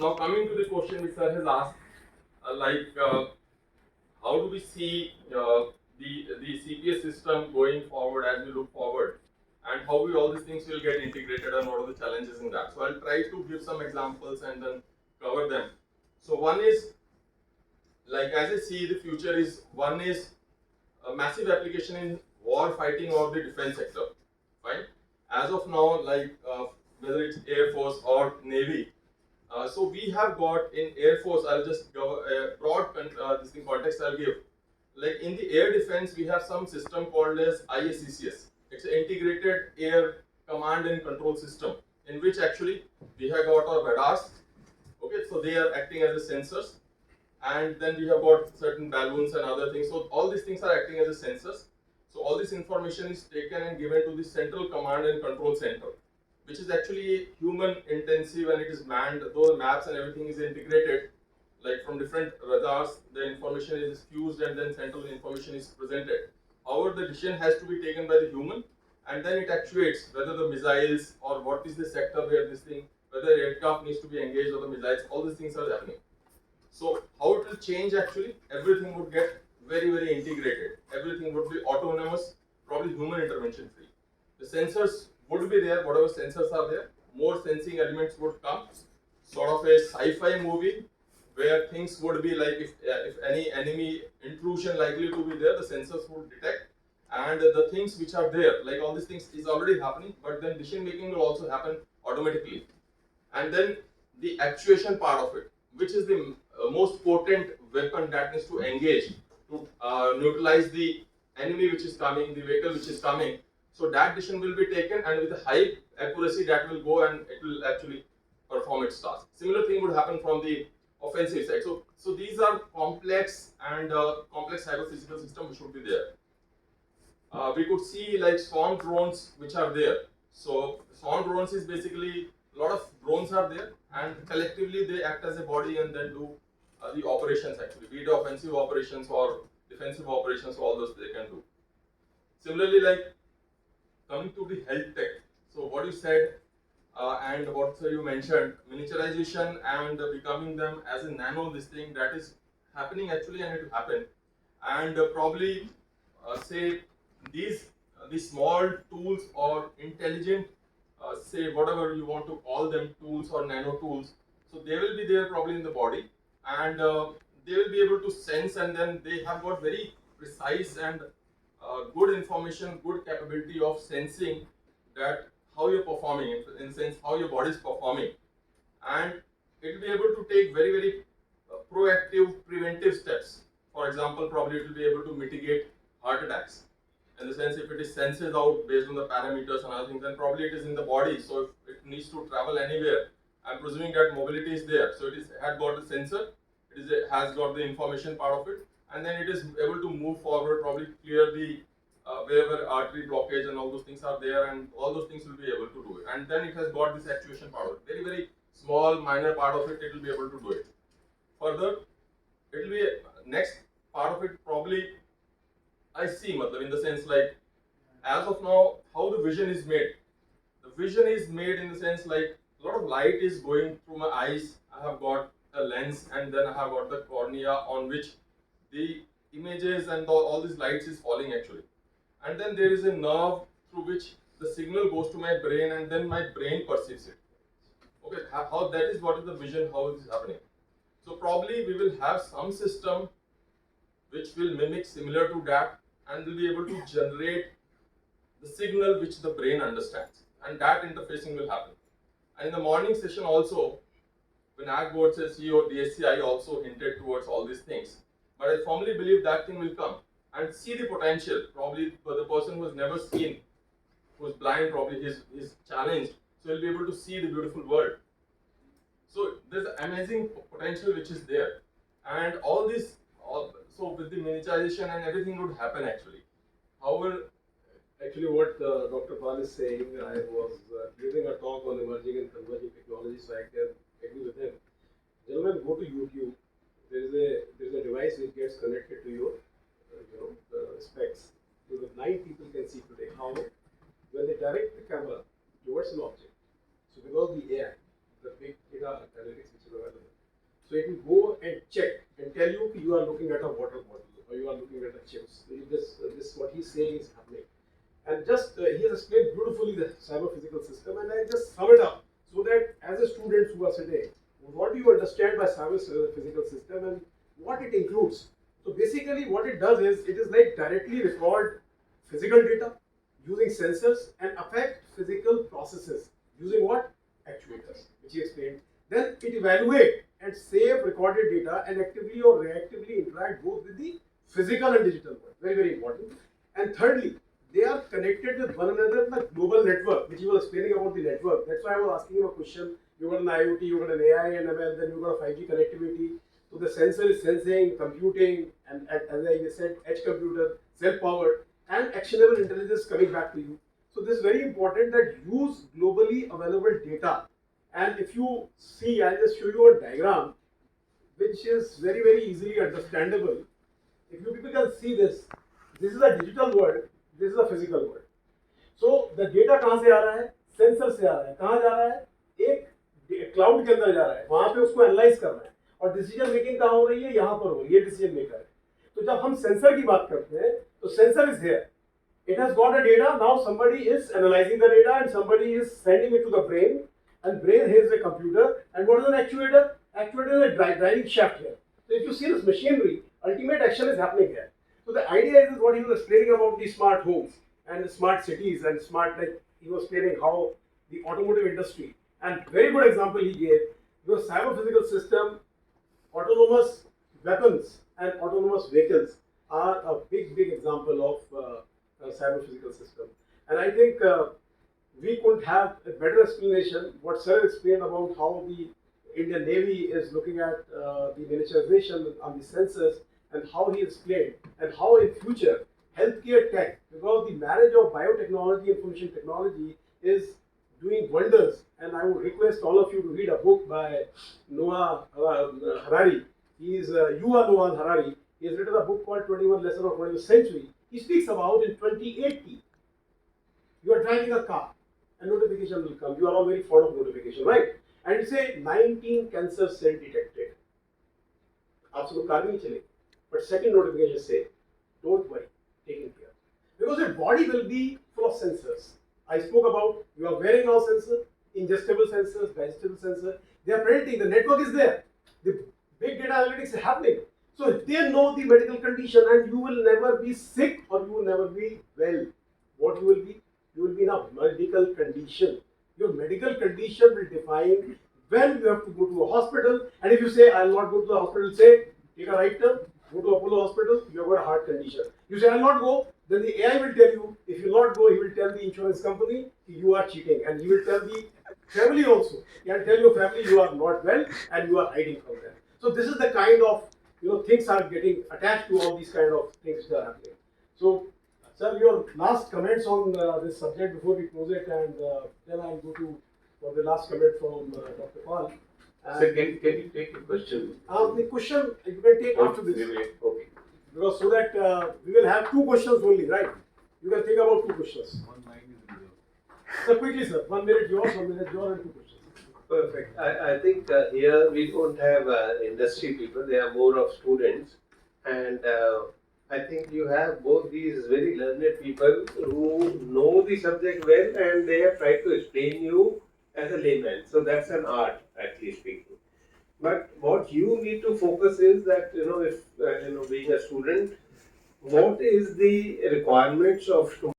Now coming to the question which sir has asked, how do we see the CPS system going forward as we look forward, and how we all these things will get integrated, and what are the challenges in that? So I'll try to give some examples and then cover them. So one is, like, as I see the future is, one is a massive application in war fighting or the defense sector. Fine. As of now, whether it's Air Force or Navy, so we have got in Air Force. I'll just go broad this thing context I'll give. Like in the air defense, we have some system called as IACCS. It's an integrated air command and control system, in which actually we have got our radars. Okay, so they are acting as the sensors, and then we have got certain balloons and other things. So all these things are acting as the sensors. So all this information is taken and given to the central command and control center, which is actually human intensive, and it is manned. Though maps and everything is integrated, like from different radars, the information is fused and then central information is presented. However, the decision has to be taken by the human, and then it actuates whether the missiles or what is the sector where this thing, whether aircraft needs to be engaged or the missiles. All these things are happening. So how it will change actually? Everything would get very, very integrated. Everything would be autonomous, probably human intervention free. The sensors would be there, whatever sensors are there. More sensing elements would come. Sort of a sci-fi movie where things would be like, if any enemy intrusion likely to be there, the sensors would detect. And the things which are there, like all these things is already happening, but then decision making will also happen automatically. And then the actuation part of it, which is the most potent weapon that needs to engage to neutralize the enemy which is coming, the vehicle which is coming. So that decision will be taken, and with a high accuracy that will go and it will actually perform its task. Similar thing would happen from the offensive side. So these are complex and complex cyber physical system which should be there. We could see like swarm drones which are there. So swarm drones is basically a lot of drones are there, and collectively they act as a body and then do the operations actually, be it offensive operations or defensive operations, all those they can do. Similarly, like coming to the health tech. So what you said and what you mentioned, miniaturization and becoming them as a nano this thing that is happening actually, and it will happen. And probably say these small tools or intelligent say whatever you want to call them, tools or nano tools, so they will be there probably in the body, and they will be able to sense, and then they have got very precise and good information, good capability of sensing that how you're performing, in the sense how your body is performing, and it will be able to take very, very proactive preventive steps. For example, probably it will be able to mitigate heart attacks, in the sense if it is senses out based on the parameters and other things, then probably it is in the body. So if it needs to travel anywhere, I'm presuming that mobility is there. So it is had got the sensor, has got the information part of it, and then it is able to move forward, probably clear the wherever artery blockage and all those things are there, and all those things will be able to do it. And then it has got this actuation part of it, very, very small minor part of it, it will be able to do it. Further, it will be next part of it probably I see, matlab, in the sense like as of now, how the vision is made. The vision is made in the sense like a lot of light is going through my eyes. I have got a lens, and then I have got the cornea on which the images and all these lights is falling actually. And then there is a nerve through which the signal goes to my brain, and then my brain perceives it. Okay, how that is what is the vision, how it is happening. So probably we will have some system which will mimic similar to that, and will be able to generate the signal which the brain understands, and that interfacing will happen. And in the morning session also, when Agbot says CEO, DSCI also hinted towards all these things, but I firmly believe that thing will come, and see the potential. Probably for the person who has never seen, who is blind, probably he's challenged, so he'll be able to see the beautiful world. So there's amazing potential which is there, and all this, so with the miniaturization and everything would happen actually. However, actually, what Dr. Pal is saying, I was giving a talk on emerging and converging technology, so I can agree with him. Gentlemen, go to YouTube. There is a device which gets connected to your specs. So the blind people can see today how when they direct the camera towards an object. So because the AI, the big data analytics which is available So it will go and check and tell you you are looking at a water bottle or you are looking at a chips. So this what he's saying is happening. And just he has explained beautifully the cyber physical system, and I just sum it up so that as a student who are sitting, what do you understand by cyber physical system and what it includes? So basically, what it does is it is like directly record physical data using sensors and affect physical processes using what? Actuators, which he explained. Then it evaluate and save recorded data and actively or reactively interact both with the physical and digital world. Very, very important. And thirdly, they are connected with one another in a global network, which he was explaining about the network. That's why I was asking him a question. You got an IoT, you got an AI and ML, then you got a 5G connectivity. So the sensor is sensing, computing, and as I said, edge computer, self-powered, and actionable intelligence coming back to you. So this is very important that use globally available data. And if you see, I'll just show you a diagram which is very, very easily understandable. If you people can see this is a digital world, this is a physical world. So the data कहाँ से आ रहा है? Sensor से आ रहा है. कहाँ जा रहा है? एक क्लाउड के अंदर जा रहा है. वहाँ पे उसको एनालाइज कर रहा है. और डिसीजन मेकिंग कहाँ हो रही है? यहाँ पर हो रही है. डिसीजन मेकर है. तो जब हम सेंसर की बात करते हैं, तो sensor is here. It has got a data. Now somebody is analyzing the data and somebody is sending it to the brain. And brain here is a computer. And what is an actuator? Actuator is a driving shaft here. So if you see this machinery, ultimate action is happening here. So the idea is what he was explaining about the smart homes and the smart cities and smart, like he was explaining how the automotive industry, and very good example he gave, because cyber physical system, autonomous weapons and autonomous vehicles are a big, big example of cyber physical system. And I think we couldn't have a better explanation what Sir explained about how the Indian Navy is looking at the miniaturization on the sensors, and how he explained, and how in future healthcare tech, because the marriage of biotechnology, information technology is doing wonders. And I would request all of you to read a book by Noah Harari. He is Yuval Noah Harari. He has written a book called 21 Lessons of 21st Century. He speaks about in 2080, you are driving a car, a notification will come. You are all very fond of notification, right? And it say 19 cancer cell detected. आपसे कोई car नहीं चलेगी. But second notification say, don't worry, taken care. Because your body will be full of sensors. I spoke about you are wearing now sensor, ingestible sensors, digestible sensors. They are predicting, the network is there. The big data analytics is happening. So they know the medical condition, and you will never be sick or you will never be well. What you will be? You will be in a medical condition. Your medical condition will define when you have to go to a hospital. And if you say, I will not go to the hospital, say, take a right turn, go to Apollo hospital, you have got a heart condition. You say, I will not go, then the AI will tell you. If you will not go, he will tell the insurance company you are cheating. And he will tell the family also. He will tell your family you are not well and you are hiding from them. So this is the kind of, things are getting attached to all these kind of things that are happening. So, sir, your last comments on this subject before we close it, and then I'll go to for the last comment from Dr. Paul. Sir, can you take the question? The question you can take after this. Okay. Because so that we will have two questions only, right? You can think about two questions. One mic is reserved. So quickly, sir. 1 minute yours, 1 minute yours, and two questions. Perfect. I think here we don't have industry people, they are more of students. And I think you have both these very learned people who know the subject well, and they have tried to explain you as a layman. So that's an art, actually speaking. But what you need to focus is that, if, being a student, what is the requirements of